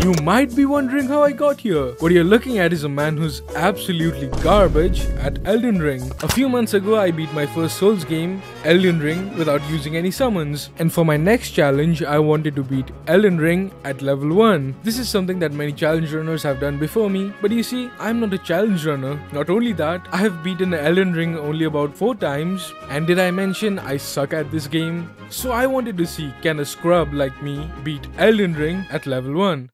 You might be wondering how I got here. What you're looking at is a man who's absolutely garbage at Elden Ring. A few months ago, I beat my first Souls game, Elden Ring, without using any summons. And for my next challenge, I wanted to beat Elden Ring at level 1. This is something that many challenge runners have done before me. But you see, I'm not a challenge runner. Not only that, I have beaten Elden Ring only about 4 times. And did I mention I suck at this game? So I wanted to see, can a scrub like me beat Elden Ring at level 1?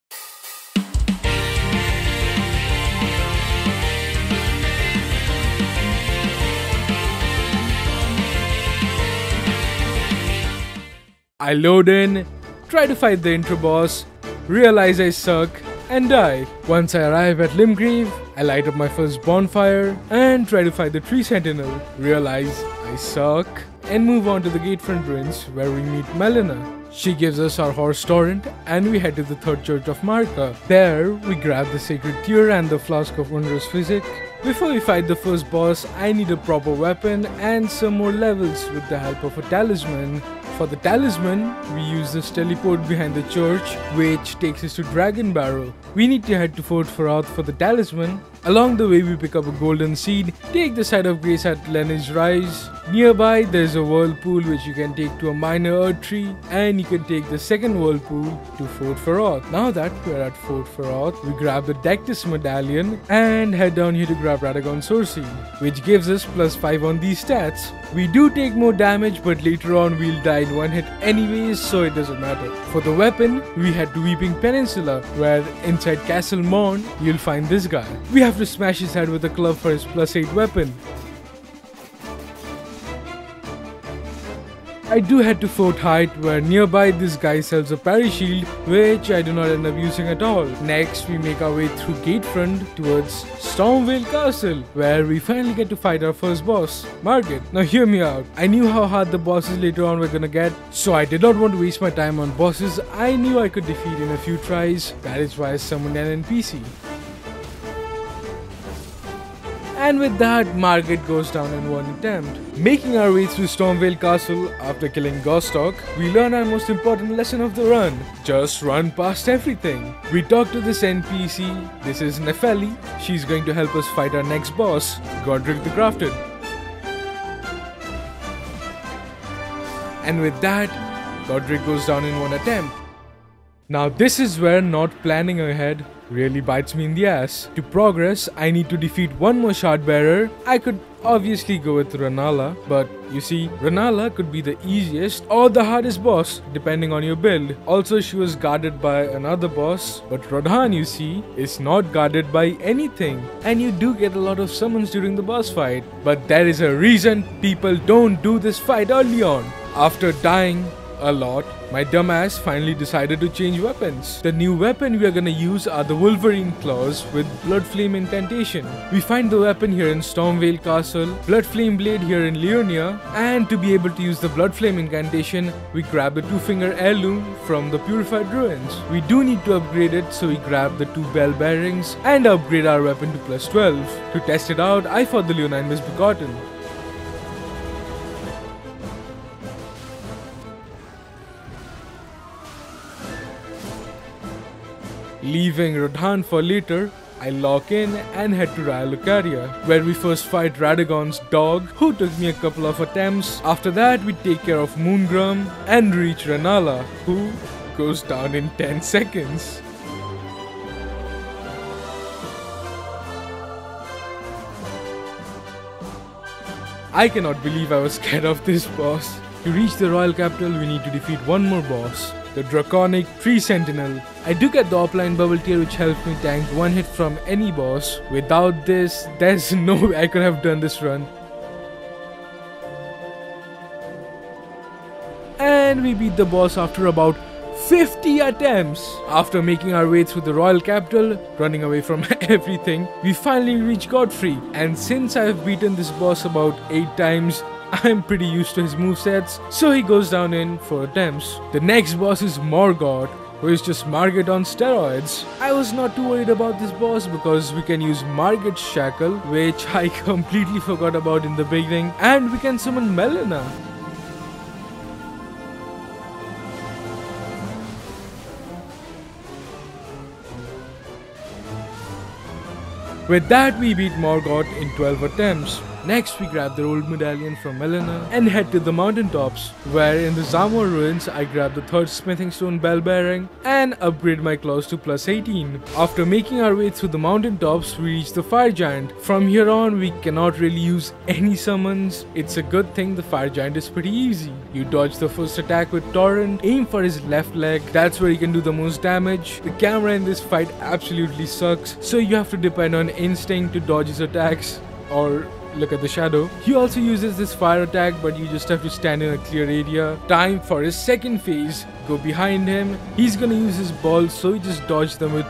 I load in, try to fight the intro boss, realize I suck, and die. Once I arrive at Limgrave, I light up my first bonfire and try to fight the tree sentinel, realize I suck, and move on to the gatefront ruins where we meet Melina. She gives us our horse torrent and we head to the third church of Margit. There, we grab the sacred tear and the flask of wondrous physic. Before we fight the first boss, I need a proper weapon and some more levels with the help of a talisman. For the talisman, we use this teleport behind the church, which takes us to Dragon Barrow. We need to head to Fort Faroth for the talisman. Along the way, we pick up a golden seed, take the side of grace at Lenny's Rise. Nearby, there's a whirlpool which you can take to a minor ERDTREE, and you can take the second whirlpool to Fort Faroth. Now that we're at Fort Faroth, we grab the Dectus medallion and head down here to grab Radagon Sword Seed, which gives us +5 on these stats. We do take more damage, but later on we'll die in one hit anyways, so it doesn't matter. For the weapon, we head to Weeping Peninsula, where inside Castle Morn, you'll find this guy. We have to smash his head with a club for his +8 weapon. I do head to Fort Height, where nearby this guy sells a parry shield, which I do not end up using at all. Next, we make our way through Gatefront towards Stormveil Castle, where we finally get to fight our first boss, Margit. Now hear me out, I knew how hard the bosses later on were gonna get, so I did not want to waste my time on bosses I knew I could defeat in a few tries. That is why I summoned an NPC. And with that, Margit goes down in one attempt. Making our way through Stormveil Castle after killing Gostock, we learn our most important lesson of the run. Just run past everything. We talk to this NPC, this is Nefeli. She's going to help us fight our next boss, Godrick The Grafted. And with that, Godrick goes down in one attempt. Now this is where not planning ahead really bites me in the ass. To progress, I need to defeat one more shard bearer. I could obviously go with Rennala, but you see, Rennala could be the easiest or the hardest boss depending on your build. Also, she was guarded by another boss, but Radahn, you see, is not guarded by anything. And you do get a lot of summons during the boss fight, but there is a reason people don't do this fight early on. After dying a lot, my dumbass finally decided to change weapons. The new weapon we are gonna use are the Wolverine Claws with Bloodflame Incantation. We find the weapon here in Stormveil Castle, Bloodflame Blade here in Leonia, and to be able to use the Bloodflame Incantation, we grab the 2-finger heirloom from the Purified Ruins. We do need to upgrade it, so we grab the 2 bell bearings and upgrade our weapon to +12. To test it out, I fought the Leonine Misbegotten. Leaving Radahn for later, I lock in and head to Lucaria, where we first fight Radagon's dog, who took me a couple of attempts. After that, we take care of Moongrum and reach Rennala, who goes down in 10 seconds. I cannot believe I was scared of this boss. To reach the royal capital, we need to defeat one more boss, the Draconic Tree Sentinel. I do get the offline bubble tier, which helps me tank one hit from any boss. Without this, there's no way I could have done this run. And we beat the boss after about 50 attempts. After making our way through the royal capital, running away from everything, we finally reach Godfrey. And since I have beaten this boss about 8 times, I'm pretty used to his movesets, so he goes down in 4 attempts. The next boss is Morgott, who is just Margit on steroids. I was not too worried about this boss because we can use Margit's Shackle, which I completely forgot about in the beginning, and we can summon Melina. With that, we beat Morgott in 12 attempts. Next, we grab the old medallion from Melina and head to the mountaintops, where in the Zamor ruins, I grab the third smithing stone bell bearing and upgrade my claws to plus 18. After making our way through the mountaintops, we reach the fire giant. From here on, we cannot really use any summons. It's a good thing the fire giant is pretty easy. You dodge the first attack with Torrent, aim for his left leg, that's where you can do the most damage. The camera in this fight absolutely sucks, so you have to depend on instinct to dodge his attacks, or look at the shadow. He also uses this fire attack, but you just have to stand in a clear area. Time for his second phase. Go behind him. He's gonna use his balls, so he just dodge them with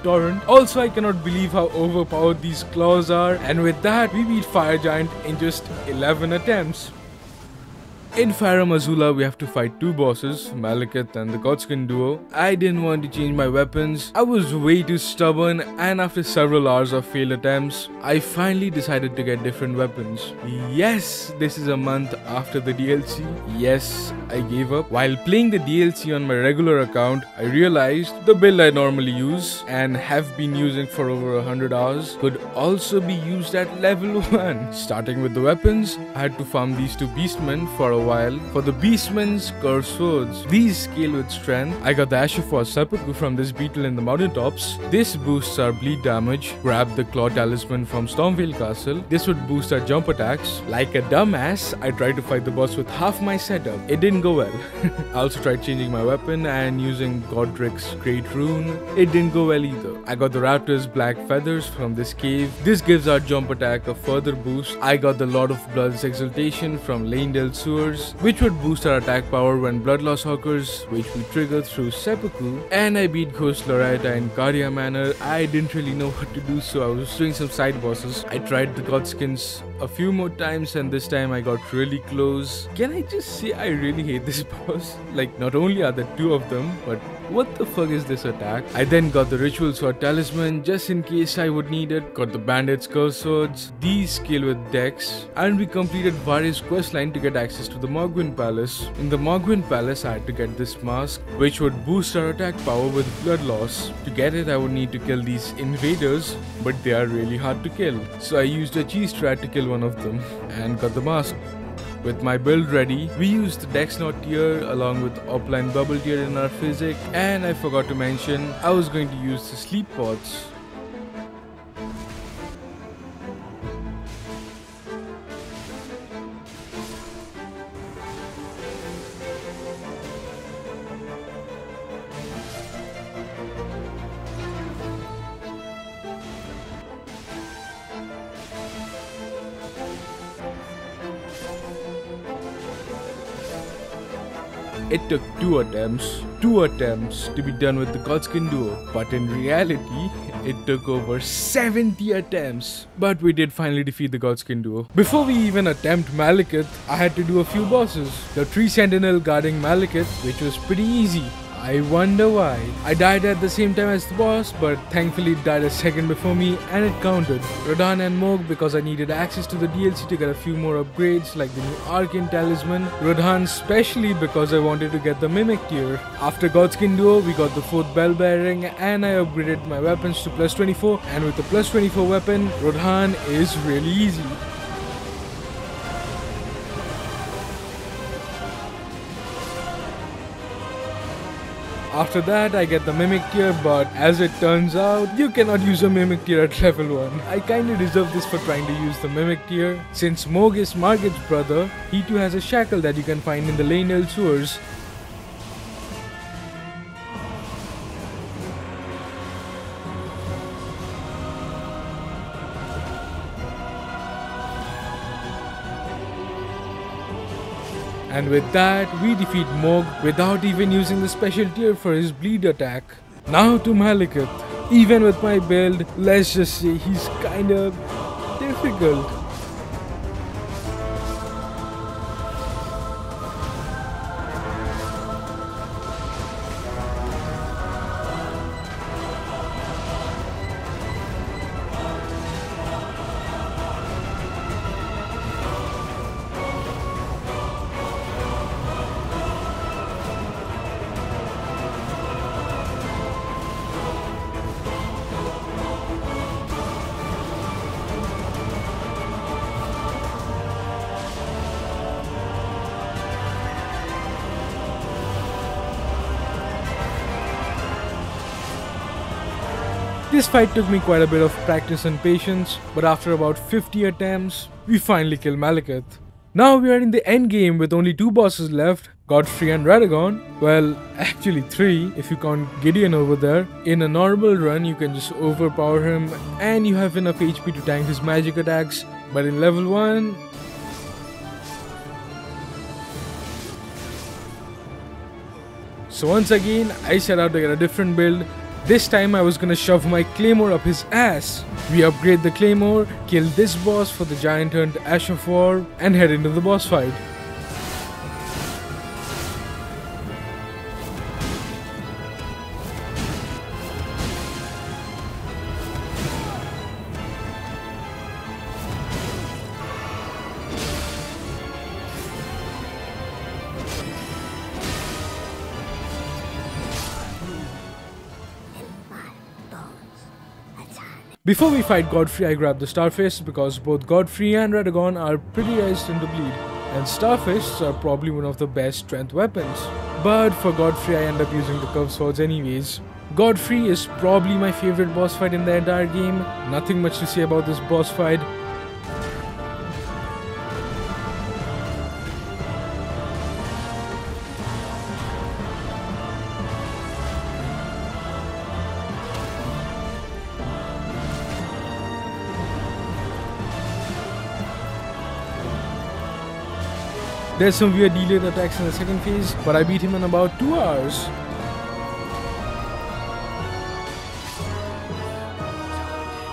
Torrent. Also, I cannot believe how overpowered these claws are. And with that, we beat Fire Giant in just 11 attempts. In Farum Azula, we have to fight two bosses, Maliketh and the Godskin Duo. I didn't want to change my weapons. I was way too stubborn, and after several hours of failed attempts, I finally decided to get different weapons. Yes, this is a month after the DLC. Yes, I gave up. While playing the DLC on my regular account, I realized the build I normally use and have been using for over 100 hours could also be used at level 1. Starting with the weapons, I had to farm these two beastmen for a while. For the beastmen's cursed swords, these scale with strength. I got the Ashifor seppuku from this beetle in the mountaintops. This boosts our bleed damage. Grab the claw talisman from Stormveil Castle. This would boost our jump attacks. Like a dumbass, I tried to fight the boss with half my setup. It didn't go well. I also tried changing my weapon and using Godrick's Great Rune. It didn't go well either. I got the raptor's black feathers from this cave. This gives our jump attack a further boost. I got the Lord of Blood's exaltation from Leyndell Sewers, which would boost our attack power when blood loss occurs, which we trigger through seppuku. And I beat Ghost Loretta in Karya Manor. I didn't really know what to do, so I was doing some side bosses. I tried the Godskins a few more times, and this time I got really close. Can I just say I really hate this boss? Like, not only are there two of them, but what the fuck is this attack? I then got the Ritual Sword Talisman just in case I would need it. Got the Bandit's Curse Swords. These scale with Dex. And we completed various questline to get access to the Mohgwyn Palace. In the Mohgwyn Palace, I had to get this mask, which would boost our attack power with blood loss. To get it, I would need to kill these invaders, but they are really hard to kill. So I used a cheese strat to kill one of them and got the mask. With my build ready, we used the Dex Knot tier along with Upline Bubble tier in our physic, and I forgot to mention I was going to use the sleep pots. It took two attempts to be done with the Godskin Duo, but in reality, it took over 70 attempts. But we did finally defeat the Godskin Duo. Before we even attempt Maliketh, I had to do a few bosses. The tree sentinel guarding Maliketh, which was pretty easy. I wonder why. I died at the same time as the boss, but thankfully it died a second before me and it counted. Radahn and Mohg, because I needed access to the DLC to get a few more upgrades like the new Arcane Talisman. Radahn specially because I wanted to get the Mimic tier. After Godskin Duo, we got the 4th Bell Bearing and I upgraded my weapons to plus 24, and with the plus 24 weapon, Radahn is really easy. After that, I get the Mimic tier, but as it turns out, you cannot use a Mimic tier at level 1. I kinda deserve this for trying to use the Mimic tier. Since Mohg is Margit's brother, he too has a shackle that you can find in the Leyndell sewers. And with that, we defeat Mohg without even using the special tier for his bleed attack. Now to Maliketh. Even with my build, let's just say he's kinda difficult. This fight took me quite a bit of practice and patience, but after about 50 attempts, we finally killed Maliketh. Now we are in the end game with only 2 bosses left, Godfrey and Radagon. Well, actually 3 if you count Gideon over there. In a normal run you can just overpower him and you have enough HP to tank his magic attacks, but in level 1... So once again, I set out to get a different build. This time I was gonna shove my claymore up his ass. We upgrade the claymore, kill this boss for the giant turned Ash of War, and head into the boss fight. Before we fight Godfrey, I grab the Starfists because both Godfrey and Radagon are pretty resistant to bleed, and Starfists are probably one of the best strength weapons. But for Godfrey I end up using the curved swords anyways. Godfrey is probably my favorite boss fight in the entire game. Nothing much to say about this boss fight. There's some weird delayed attacks in the second phase, but I beat him in about 2 hours.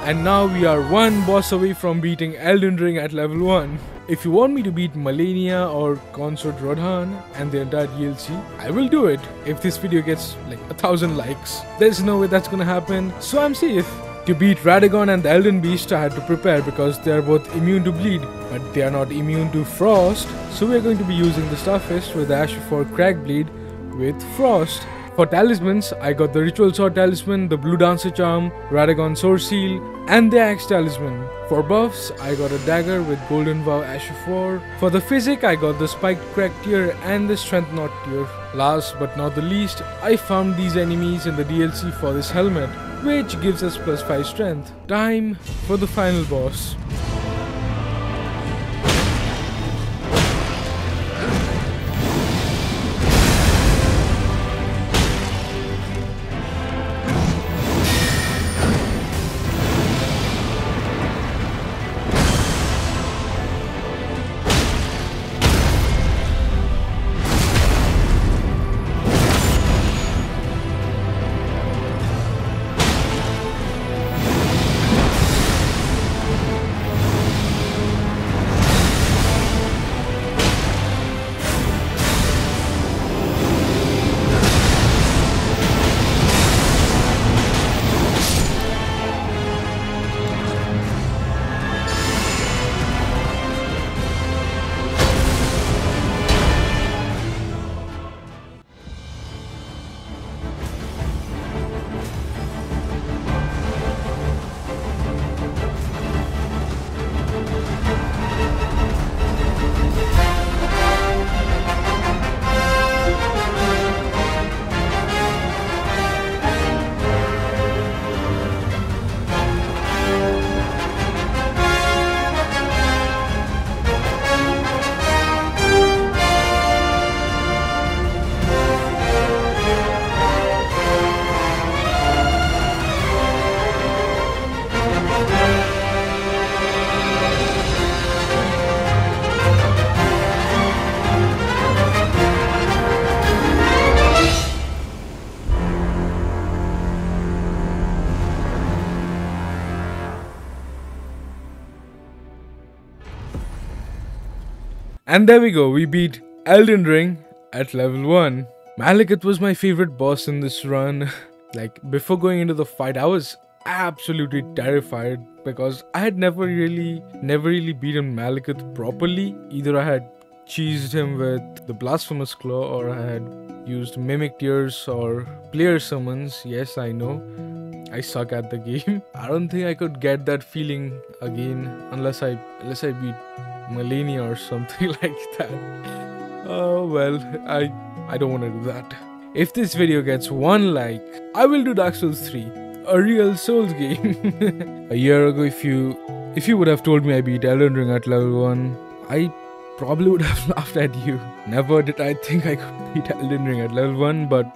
And now we are one boss away from beating Elden Ring at level 1. If you want me to beat Malenia or Consort Radahn and the entire DLC, I will do it if this video gets like 1000 likes. There's no way that's gonna happen, so I'm safe. To beat Radagon and the Elden Beast, I had to prepare because they are both immune to bleed, but they are not immune to frost, so we are going to be using the Starfist with the Ash of War Crack Bleed with Frost. For talismans, I got the Ritual Sword Talisman, the Blue Dancer Charm, Radagon Sword Seal, and the Axe Talisman. For buffs, I got a Dagger with Golden Vow Ash of War. For the physic, I got the Spiked Crack Tier and the Strength Knot Tier. Last but not the least, I found these enemies in the DLC for this helmet, which gives us plus 5 strength. Time for the final boss. And there we go, we beat Elden Ring at level 1. Maliketh was my favorite boss in this run. Like, before going into the fight, I was absolutely terrified because I had never really beaten Maliketh properly. Either I had cheesed him with the Blasphemous Claw, or I had used Mimic Tears or Player Summons. Yes, I know, I suck at the game. I don't think I could get that feeling again unless I beat Malenia or something like that. Oh well, I don't want to do that. If this video gets 1 like, I will do Dark Souls 3. a real Souls game. A year ago, if you would have told me I beat Elden Ring at level 1, I probably would have laughed at you. Never did I think I could beat Elden Ring at level 1, but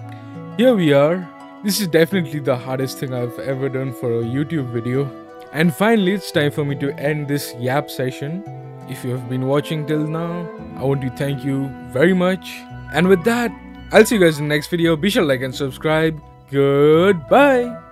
here we are. This is definitely the hardest thing I've ever done for a YouTube video. And finally, it's time for me to end this yap session. If you have been watching till now, I want to thank you very much. And with that, I'll see you guys in the next video. Be sure to like and subscribe. Goodbye.